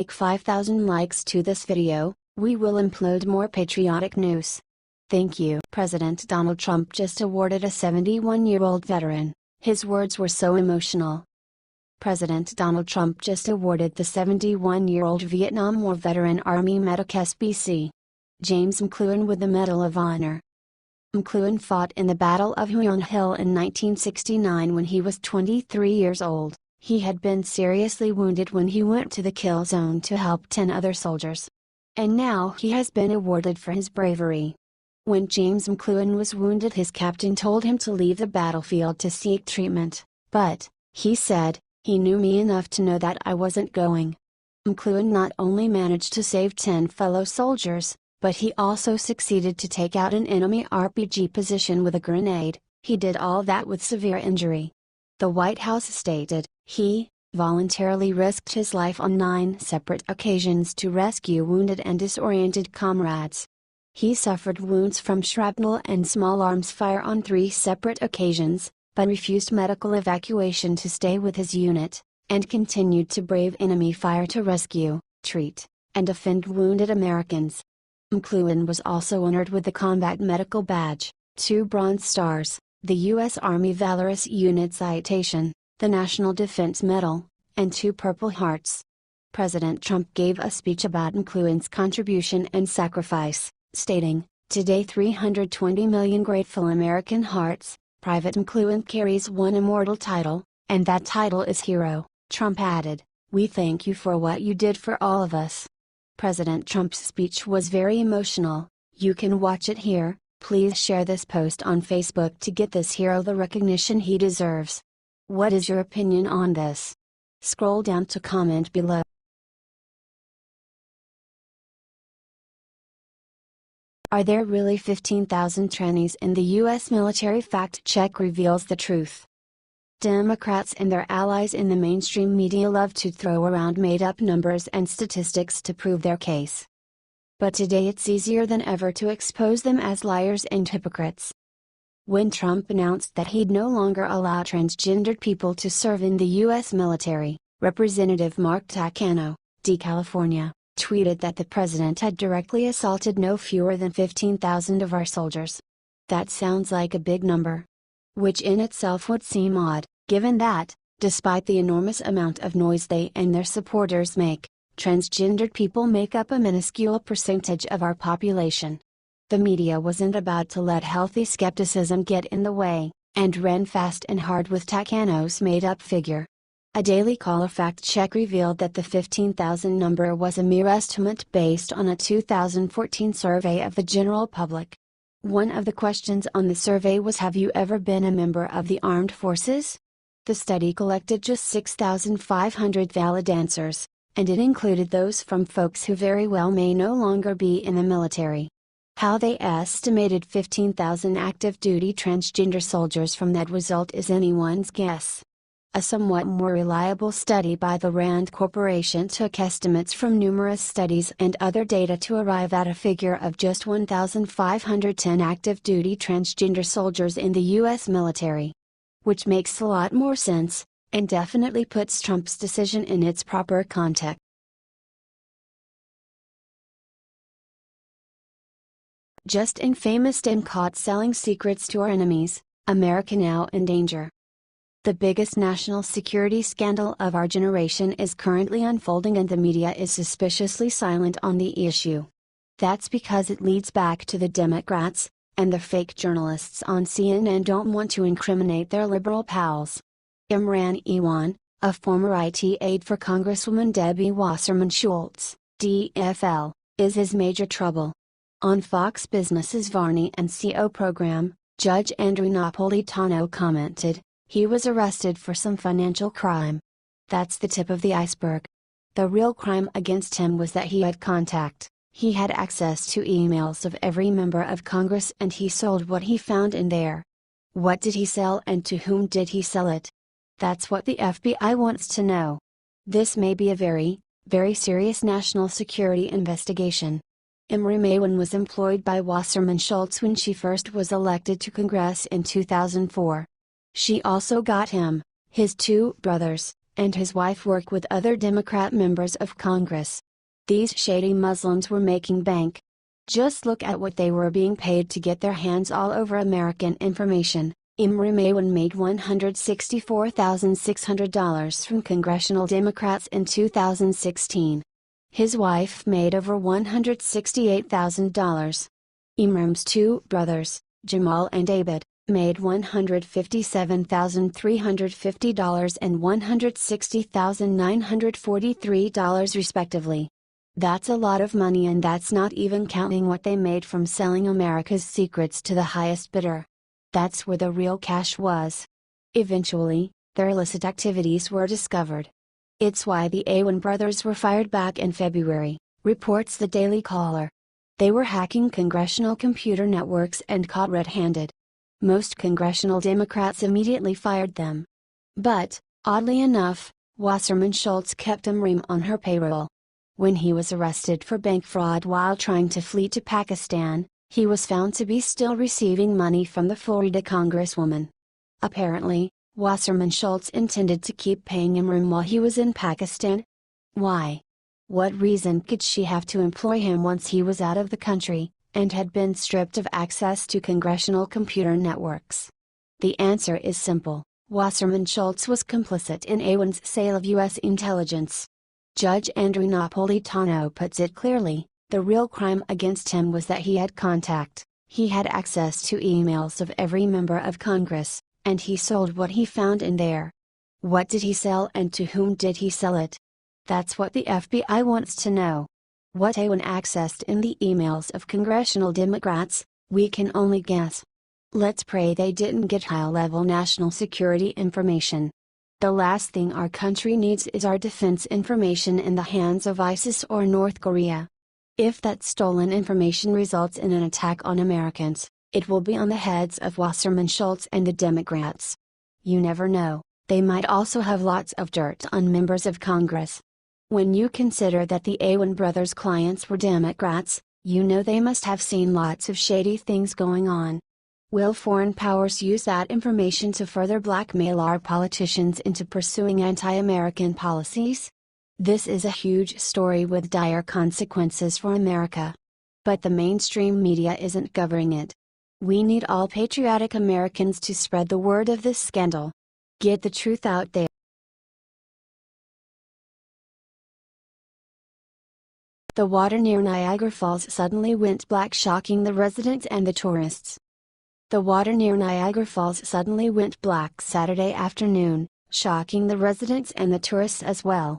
Like 5,000 likes to this video, we will upload more patriotic news. Thank you. President Donald Trump just awarded a 71-year-old veteran. His words were so emotional. President Donald Trump just awarded the 71-year-old Vietnam War veteran Army Medic SBC James McCloughan with the Medal of Honor. McCloughan fought in the Battle of Huon Hill in 1969 when he was 23 years old. He had been seriously wounded when he went to the kill zone to help 10 other soldiers. And now he has been awarded for his bravery. When James McCloughan was wounded, his captain told him to leave the battlefield to seek treatment, but, he said, he knew me enough to know that I wasn't going. McCloughan not only managed to save 10 fellow soldiers, but he also succeeded to take out an enemy RPG position with a grenade. He did all that with severe injury. The White House stated, he voluntarily risked his life on 9 separate occasions to rescue wounded and disoriented comrades. He suffered wounds from shrapnel and small arms fire on 3 separate occasions, but refused medical evacuation to stay with his unit, and continued to brave enemy fire to rescue, treat, and defend wounded Americans. McCloughan was also honored with the Combat Medical Badge, 2 Bronze Stars, the U.S. Army Valorous Unit Citation, the National Defense Medal, and 2 Purple Hearts. President Trump gave a speech about McCloughan's contribution and sacrifice, stating, "Today 320 million grateful American hearts. Private McCloughan carries one immortal title, and that title is Hero." Trump added, "We thank you for what you did for all of us." President Trump's speech was very emotional. You can watch it here. Please share this post on Facebook to get this hero the recognition he deserves. What is your opinion on this? Scroll down to comment below. Are there really 15,000 trainees in the U.S. military? Fact check reveals the truth. Democrats and their allies in the mainstream media love to throw around made-up numbers and statistics to prove their case. But today it's easier than ever to expose them as liars and hypocrites. When Trump announced that he'd no longer allow transgendered people to serve in the U.S. military, Representative Mark Takano, D. California, tweeted that the president had directly assaulted no fewer than 15,000 of our soldiers. That sounds like a big number. Which in itself would seem odd, given that, despite the enormous amount of noise they and their supporters make, transgendered people make up a minuscule percentage of our population. The media wasn't about to let healthy skepticism get in the way, and ran fast and hard with Takano's made-up figure. A Daily Caller fact check revealed that the 15,000 number was a mere estimate based on a 2014 survey of the general public. One of the questions on the survey was, have you ever been a member of the armed forces? The study collected just 6,500 valid answers, and it included those from folks who very well may no longer be in the military. How they estimated 15,000 active duty transgender soldiers from that result is anyone's guess. A somewhat more reliable study by the Rand Corporation took estimates from numerous studies and other data to arrive at a figure of just 1,510 active duty transgender soldiers in the U.S. military. Which makes a lot more sense, and definitely puts Trump's decision in its proper context. Just infamous and caught selling secrets to our enemies, America now in danger. The biggest national security scandal of our generation is currently unfolding and the media is suspiciously silent on the issue. That's because it leads back to the Democrats, and the fake journalists on CNN don't want to incriminate their liberal pals. Imran Ewan, a former IT aide for Congresswoman Debbie Wasserman Schultz, DFL, is his major trouble. On Fox Business's Varney and CO program, Judge Andrew Napolitano commented, he was arrested for some financial crime. That's the tip of the iceberg. The real crime against him was that he had contact. He had access to emails of every member of Congress and he sold what he found in there. What did he sell and to whom did he sell it? That's what the FBI wants to know. This may be a very, very serious national security investigation. Imran Ewan was employed by Wasserman Schultz when she first was elected to Congress in 2004. She also got him, his 2 brothers, and his wife work with other Democrat members of Congress. These shady Muslims were making bank. Just look at what they were being paid to get their hands all over American information. Imran Awan made $164,600 from congressional Democrats in 2016. His wife made over $168,000. Imran's two brothers, Jamal and Abid, made $157,350 and $160,943 respectively. That's a lot of money, and that's not even counting what they made from selling America's secrets to the highest bidder. That's where the real cash was. Eventually, their illicit activities were discovered. It's why the Awan brothers were fired back in February, reports the Daily Caller. They were hacking congressional computer networks and caught red-handed. Most congressional Democrats immediately fired them. But, oddly enough, Wasserman Schultz kept Imran on her payroll. When he was arrested for bank fraud while trying to flee to Pakistan, he was found to be still receiving money from the Florida congresswoman. Apparently, Wasserman Schultz intended to keep paying Imran while he was in Pakistan. Why? What reason could she have to employ him once he was out of the country, and had been stripped of access to congressional computer networks? The answer is simple: Wasserman Schultz was complicit in Awan's sale of U.S. intelligence. Judge Andrew Napolitano puts it clearly: the real crime against him was that he had access to emails of every member of Congress, and he sold what he found in there. What did he sell, and to whom did he sell it? That's what the FBI wants to know. What Awan accessed in the emails of congressional Democrats, we can only guess. Let's pray they didn't get high-level national security information. The last thing our country needs is our defense information in the hands of ISIS or North Korea. If that stolen information results in an attack on Americans, it will be on the heads of Wasserman Schultz and the Democrats. You never know, they might also have lots of dirt on members of Congress. When you consider that the Awan brothers' clients were Democrats, you know they must have seen lots of shady things going on. Will foreign powers use that information to further blackmail our politicians into pursuing anti-American policies? This is a huge story with dire consequences for America. But the mainstream media isn't covering it. We need all patriotic Americans to spread the word of this scandal. Get the truth out there. The water near Niagara Falls suddenly went black, shocking the residents and the tourists. The water near Niagara Falls suddenly went black Saturday afternoon, shocking the residents and the tourists as well.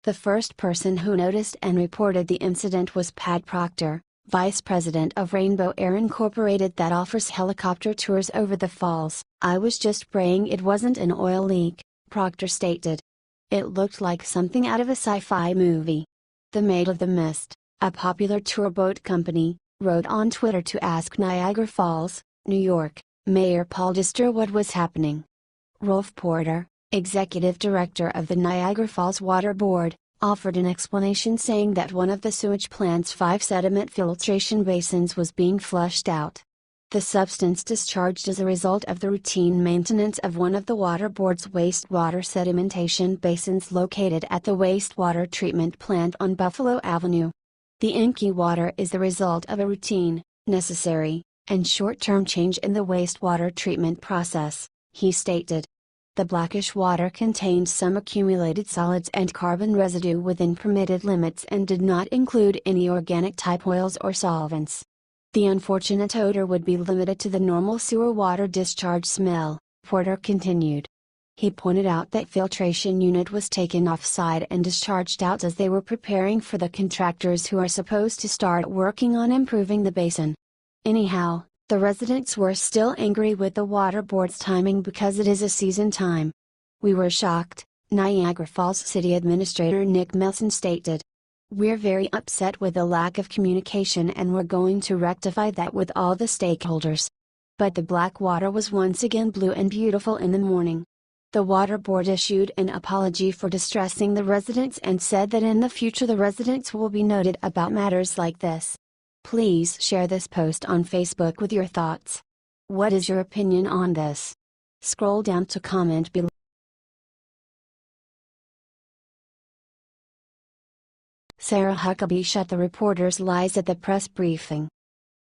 The first person who noticed and reported the incident was Pat Proctor, vice president of Rainbow Air Incorporated that offers helicopter tours over the falls. "I was just praying it wasn't an oil leak," Proctor stated. "It looked like something out of a sci-fi movie." The Maid of the Mist, a popular tour boat company, wrote on Twitter to ask Niagara Falls, New York, Mayor Paul Dister what was happening. Rolf Porter, executive director of the Niagara Falls Water Board, offered an explanation, saying that one of the sewage plant's 5 sediment filtration basins was being flushed out. The substance discharged as a result of the routine maintenance of one of the water board's wastewater sedimentation basins located at the wastewater treatment plant on Buffalo Avenue. The inky water is the result of a routine, necessary, and short-term change in the wastewater treatment process, he stated. The blackish water contained some accumulated solids and carbon residue within permitted limits and did not include any organic type oils or solvents. The unfortunate odor would be limited to the normal sewer water discharge smell, Porter continued. He pointed out that filtration unit was taken off-site and discharged out as they were preparing for the contractors who are supposed to start working on improving the basin. Anyhow, the residents were still angry with the water board's timing because it is a season time. "We were shocked," Niagara Falls City Administrator Nick Melson stated. "We're very upset with the lack of communication and we're going to rectify that with all the stakeholders." But the black water was once again blue and beautiful in the morning. The water board issued an apology for distressing the residents and said that in the future the residents will be noted about matters like this. Please share this post on Facebook with your thoughts. What is your opinion on this? Scroll down to comment below. Sarah Huckabee shut the reporter's lies at the press briefing.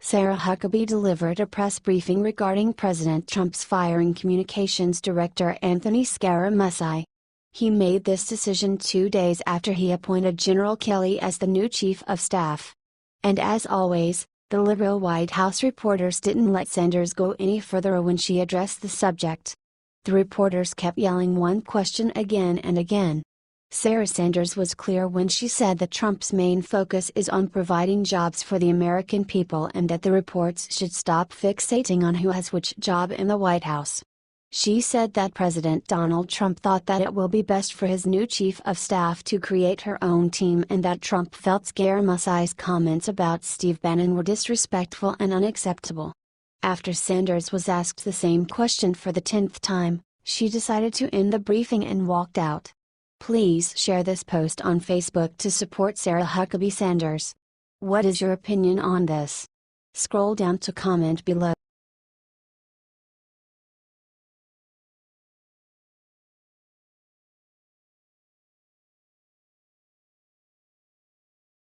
Sarah Huckabee delivered a press briefing regarding President Trump's firing Communications Director Anthony Scaramucci. He made this decision 2 days after he appointed General Kelly as the new Chief of Staff. And as always, the liberal White House reporters didn't let Sanders go any further when she addressed the subject. The reporters kept yelling one question again and again. Sarah Sanders was clear when she said that Trump's main focus is on providing jobs for the American people and that the reports should stop fixating on who has which job in the White House. She said that President Donald Trump thought that it will be best for his new chief of staff to create her own team and that Trump felt Scaramucci's comments about Steve Bannon were disrespectful and unacceptable. After Sanders was asked the same question for the 10th time, she decided to end the briefing and walked out. Please share this post on Facebook to support Sarah Huckabee Sanders. What is your opinion on this? Scroll down to comment below.